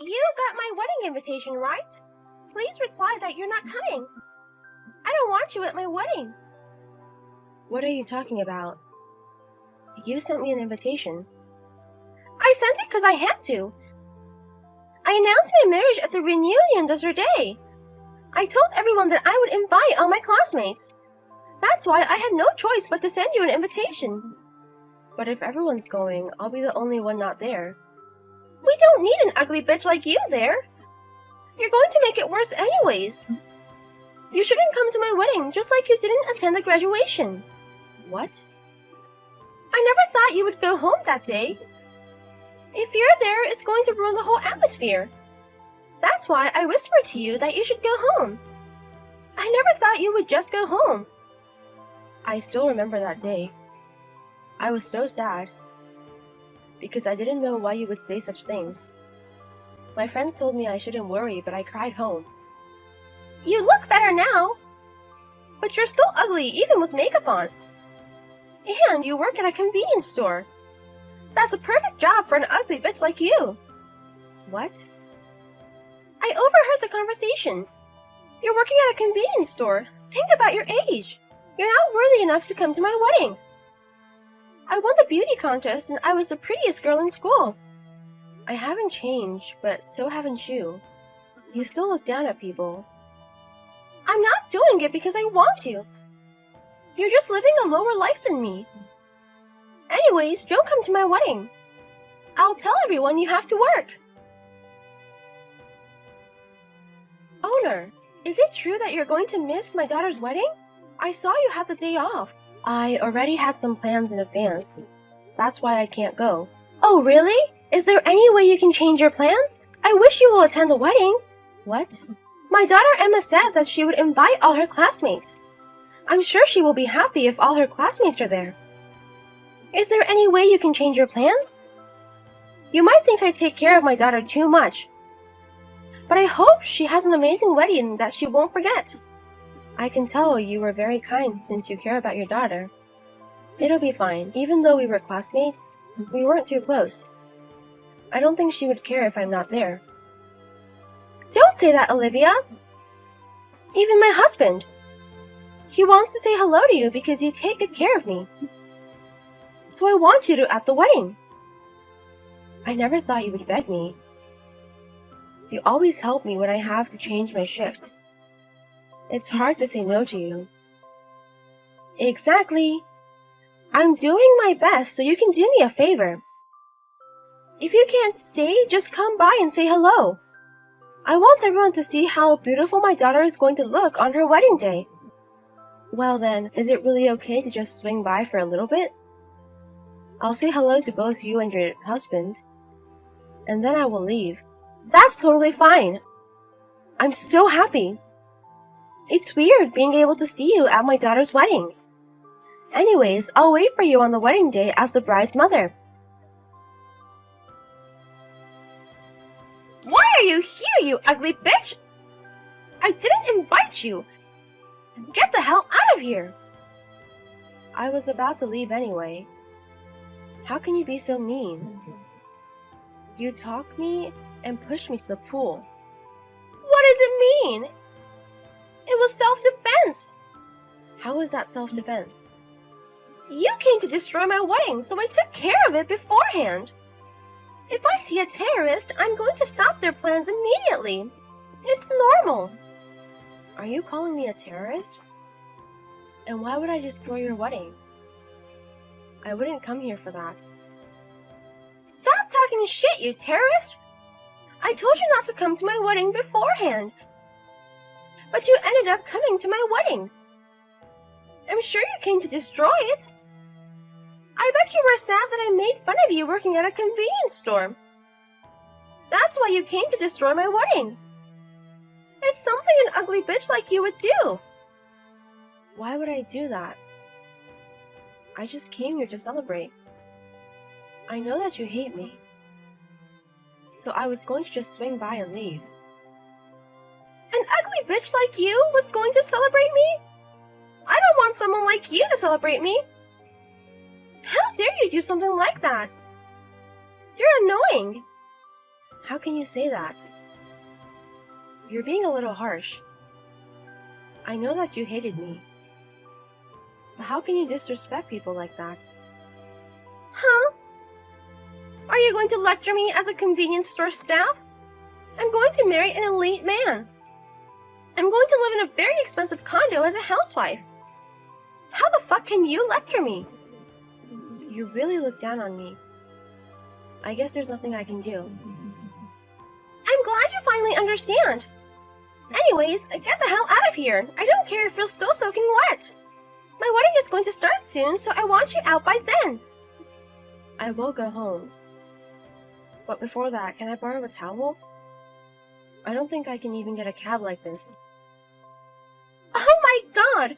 You got my wedding invitation, right? Please reply that you're not coming. I don't want you at my wedding. What are you talking about? You sent me an invitation. I sent it because I had to. I announced my marriage at the reunion the other day. I told everyone that I would invite all my classmates. That's why I had no choice but to send you an invitation. But if everyone's going, I'll be the only one not there. We don't need an ugly bitch like you there. You're going to make it worse anyways. You shouldn't come to my wedding just like you didn't attend the graduation. What? I never thought you would go home that day. If you're there, it's going to ruin the whole atmosphere. That's why I whispered to you that you should go home. I never thought you would just go home. I still remember that day. I was so sad. Because I didn't know why you would say such things. My friends told me I shouldn't worry, but I cried home. You look better now. But you're still ugly, even with makeup on. And you work at a convenience store. That's a perfect job for an ugly bitch like you. What? I overheard the conversation. You're working at a convenience store. Think about your age. You're not worthy enough to come to my wedding. I won the beauty contest and I was the prettiest girl in school. I haven't changed, but so haven't you. You still look down at people. I'm not doing it because I want to. You're just living a lower life than me. Anyways, don't come to my wedding. I'll tell everyone you have to work. Owner, is it true that you're going to miss my daughter's wedding? I saw you had the day off. I already had some plans in advance. That's why I can't go. Oh, really? Is there any way you can change your plans? I wish you will attend the wedding. What? My daughter Emma said that she would invite all her classmates. I'm sure she will be happy if all her classmates are there. Is there any way you can change your plans? You might think I take care of my daughter too much. But I hope she has an amazing wedding that she won't forget. I can tell you were very kind since you care about your daughter. It'll be fine. Even though we were classmates, we weren't too close. I don't think she would care if I'm not there. Don't say that, Olivia. Even my husband. He wants to say hello to you because you take good care of me. So I want you to at the wedding. I never thought you would beg me. You always help me when I have to change my shift. It's hard to say no to you. Exactly. I'm doing my best so you can do me a favor. If you can't stay, just come by and say hello. I want everyone to see how beautiful my daughter is going to look on her wedding day. Well then, is it really okay to just swing by for a little bit? I'll say hello to both you and your husband, and then I will leave. That's totally fine. I'm so happy. It's weird being able to see you at my daughter's wedding. Anyways, I'll wait for you on the wedding day as the bride's mother. Why are you here, you ugly bitch? I didn't invite you. Get the hell out of here. I was about to leave anyway. How can you be so mean? You talked me and pushed me to the pool. What does it mean? It was self-defense. How is that self-defense? You came to destroy my wedding, so I took care of it beforehand. If I see a terrorist, I'm going to stop their plans immediately. It's normal. Are you calling me a terrorist? And why would I destroy your wedding? I wouldn't come here for that. Stop talking shit, you terrorist! I told you not to come to my wedding beforehand. But you ended up coming to my wedding. I'm sure you came to destroy it. I bet you were sad that I made fun of you working at a convenience store. That's why you came to destroy my wedding. It's something an ugly bitch like you would do. Why would I do that? I just came here to celebrate. I know that you hate me. So I was going to just swing by and leave. An ugly bitch like you was going to celebrate me? I don't want someone like you to celebrate me. How dare you do something like that? You're annoying. How can you say that? You're being a little harsh. I know that you hated me. But how can you disrespect people like that? Huh? Are you going to lecture me as a convenience store staff? I'm going to marry an elite man. I'm going to live in a very expensive condo as a housewife. How the fuck can you lecture me? You really look down on me. I guess there's nothing I can do. I'm glad you finally understand. Anyways, get the hell out of here. I don't care if you're still soaking wet. My wedding is going to start soon, so I want you out by then. I will go home. But before that, can I borrow a towel? I don't think I can even get a cab like this. Oh my god!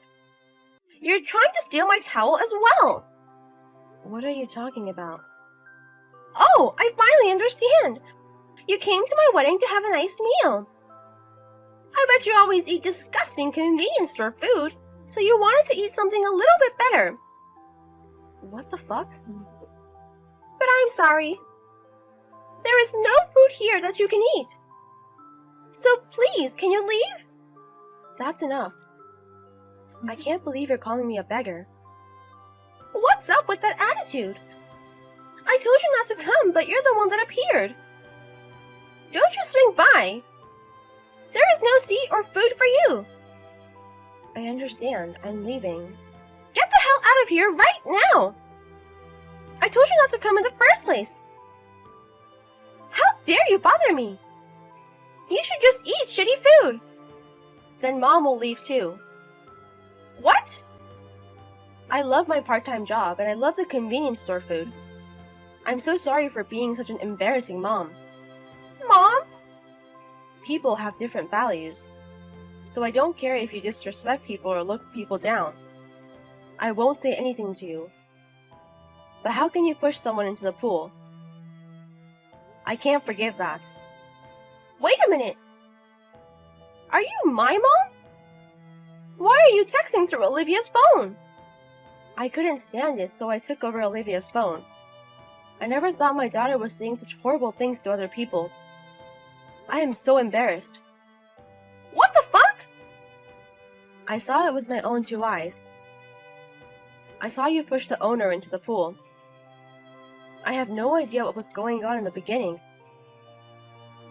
You're trying to steal my towel as well! What are you talking about? Oh, I finally understand! You came to my wedding to have a nice meal. I bet you always eat disgusting convenience store food, so you wanted to eat something a little bit better. What the fuck? But I'm sorry. There is no food here that you can eat. So please, can you leave? That's enough. I can't believe you're calling me a beggar. What's up with that attitude? I told you not to come, but you're the one that appeared. Don't you swing by. There is no seat or food for you. I understand. I'm leaving. Get the hell out of here right now! I told you not to come in the first place. How dare you bother me? You should just eat shitty food. Then Mom will leave too. What? I love my part-time job and I love the convenience store food. I'm so sorry for being such an embarrassing mom. Mom? People have different values. So I don't care if you disrespect people or look people down. I won't say anything to you. But how can you push someone into the pool? I can't forgive that. Wait a minute! Are you my mom? Why are you texting through Olivia's phone? I couldn't stand it, so I took over Olivia's phone. I never thought my daughter was saying such horrible things to other people. I am so embarrassed. What the fuck? I saw it with my own two eyes. I saw you push the owner into the pool. I have no idea what was going on in the beginning.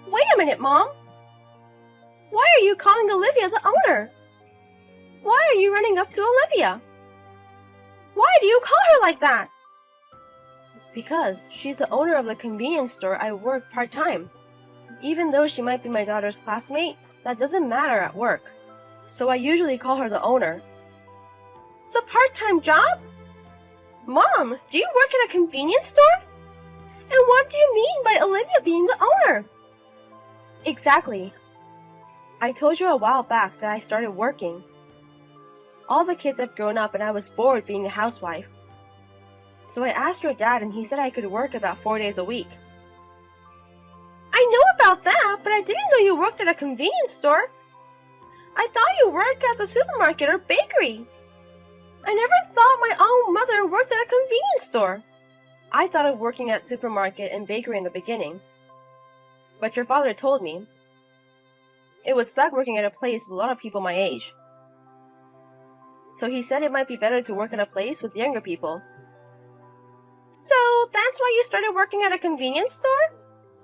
Wait a minute, Mom! Why are you calling Olivia the owner? Why are you running up to Olivia? Why do you call her like that? Because she's the owner of the convenience store I work part-time. Even though she might be my daughter's classmate, that doesn't matter at work. So I usually call her the owner. The part-time job? Mom, do you work at a convenience store? And what do you mean by Olivia being the owner? Exactly. I told you a while back that I started working. All the kids have grown up and I was bored being a housewife. So I asked your dad and he said I could work about 4 days a week. I know about that, but I didn't know you worked at a convenience store. I thought you worked at the supermarket or bakery. I never thought my own mother worked at a convenience store. I thought of working at supermarket and bakery in the beginning. But your father told me it would suck working at a place with a lot of people my age. So he said it might be better to work at a place with younger people. So that's why you started working at a convenience store?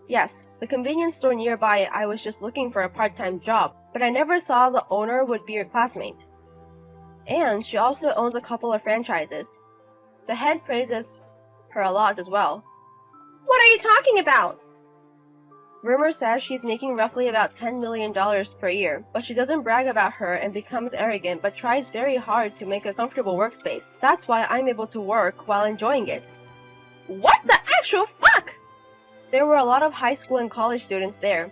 Yes, the convenience store nearby. I was just looking for a part-time job, but I never saw the owner would be your classmate. And she also owns a couple of franchises. The head praises her a lot as well. What are you talking about? Rumor says she's making roughly about $10 million per year, but she doesn't brag about her and becomes arrogant but tries very hard to make a comfortable workspace. That's why I'm able to work while enjoying it. What the actual fuck? There were a lot of high school and college students there.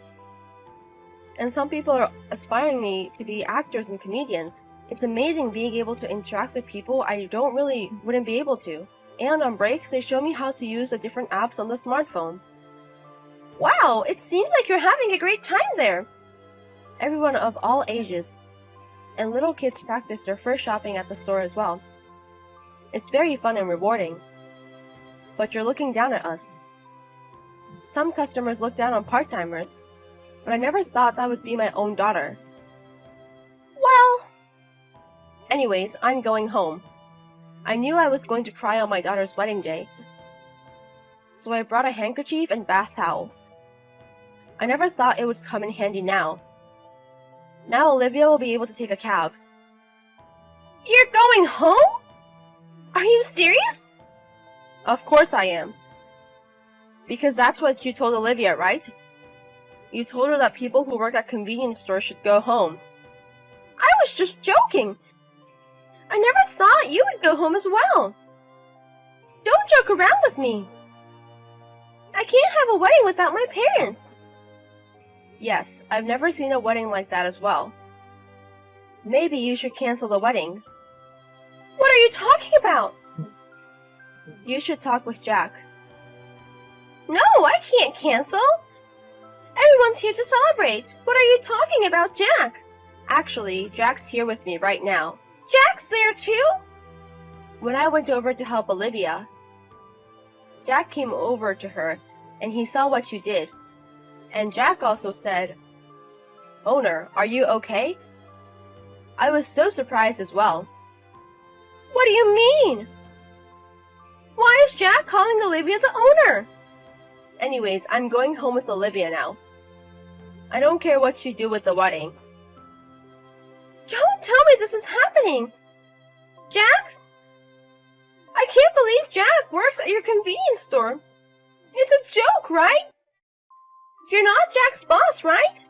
And some people are aspiring me to be actors and comedians. It's amazing being able to interact with people I wouldn't be able to. And on breaks, they show me how to use the different apps on the smartphone. Wow, it seems like you're having a great time there. Everyone of all ages. And little kids practice their first shopping at the store as well. It's very fun and rewarding. But you're looking down at us. Some customers look down on part-timers, but I never thought that would be my own daughter. Well, anyways, I'm going home. I knew I was going to cry on my daughter's wedding day, so I brought a handkerchief and bath towel. I never thought it would come in handy now. Now Olivia will be able to take a cab. You're going home? Are you serious? Of course I am. Because that's what you told Olivia, right? You told her that people who work at convenience stores should go home. I was just joking. I never thought you would go home as well. Don't joke around with me. I can't have a wedding without my parents. Yes, I've never seen a wedding like that as well. Maybe you should cancel the wedding. What are you talking about? You should talk with Jack. No, I can't cancel. Everyone's here to celebrate. What are you talking about, Jack? Actually, Jack's here with me right now. Jack's there too? When I went over to help Olivia, Jack came over to her and he saw what you did. And Jack also said, "Owner, are you okay?" I was so surprised as well. What do you mean? Why is Jack calling Olivia the owner? Anyways, I'm going home with Olivia now. I don't care what you do with the wedding. Don't tell me this is happening. Jack's? I can't believe Jack works at your convenience store. It's a joke, right? You're not Jack's boss, right?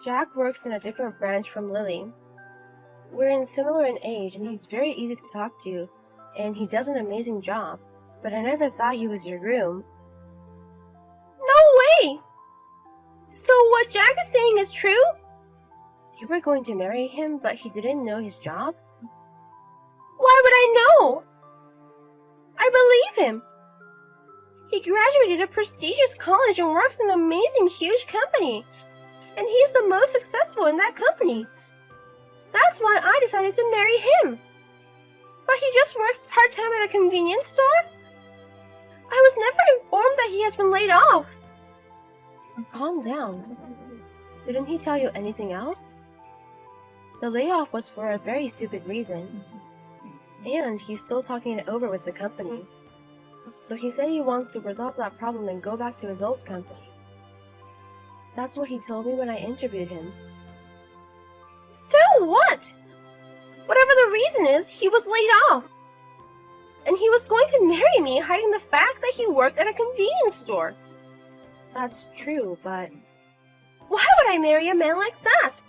Jack works in a different branch from Lily. We're similar in age and he's very easy to talk to, and he does an amazing job, but I never thought he was your groom. No way! So what Jack is saying is true? You were going to marry him, but he didn't know his job? Why would I know? I believe him. He graduated a prestigious college and works in an amazing, huge company. And he's the most successful in that company. That's why I decided to marry him. But he just works part-time at a convenience store? I was never informed that he has been laid off. Calm down. Didn't he tell you anything else? The layoff was for a very stupid reason. And he's still talking it over with the company. So he said he wants to resolve that problem and go back to his old company. That's what he told me when I interviewed him. So what? Whatever the reason is, he was laid off. And he was going to marry me, hiding the fact that he worked at a convenience store. That's true, but why would I marry a man like that?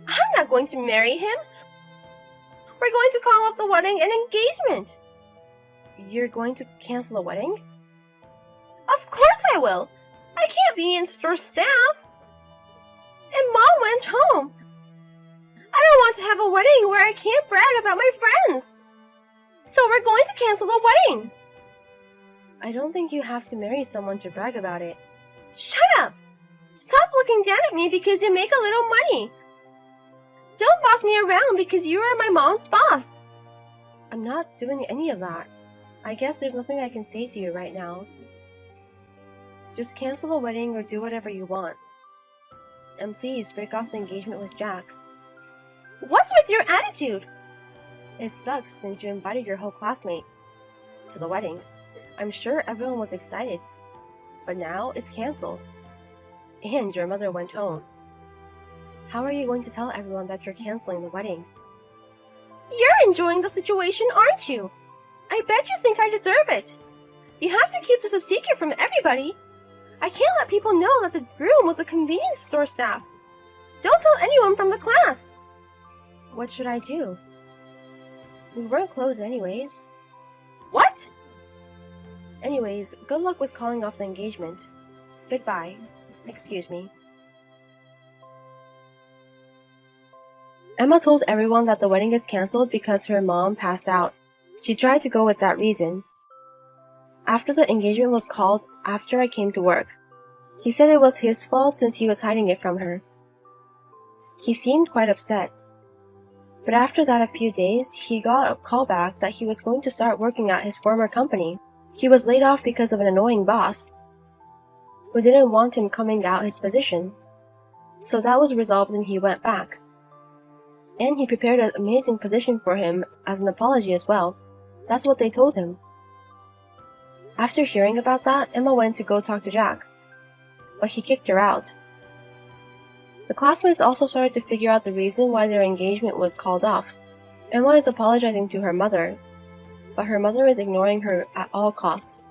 I'm not going to marry him. We're going to call off the wedding and engagement. You're going to cancel the wedding? Of course I will. I can't be in store staff. And Mom went home. I don't want to have a wedding where I can't brag about my friends. So we're going to cancel the wedding. I don't think you have to marry someone to brag about it. Shut up! Stop looking down at me because you make a little money. Don't boss me around because you are my mom's boss. I'm not doing any of that. I guess there's nothing I can say to you right now. Just cancel the wedding or do whatever you want. And please break off the engagement with Jack. What's with your attitude? It sucks since you invited your whole classmate to the wedding. I'm sure everyone was excited, but now it's canceled. And your mother went home. How are you going to tell everyone that you're canceling the wedding? You're enjoying the situation, aren't you? I bet you think I deserve it. You have to keep this a secret from everybody. I can't let people know that the groom was a convenience store staff. Don't tell anyone from the class. What should I do? We weren't closed anyways. What? Anyways, good luck with calling off the engagement. Goodbye. Excuse me. Emma told everyone that the wedding is cancelled because her mom passed out. She tried to go with that reason. After the engagement was called after I came to work, he said it was his fault since he was hiding it from her. He seemed quite upset. But after that a few days, he got a call back that he was going to start working at his former company. He was laid off because of an annoying boss who didn't want him coming out his position. So that was resolved and he went back. And he prepared an amazing position for him as an apology as well. That's what they told him. After hearing about that, Emma went to go talk to Jack, but he kicked her out. The classmates also started to figure out the reason why their engagement was called off. Emma is apologizing to her mother, but her mother is ignoring her at all costs.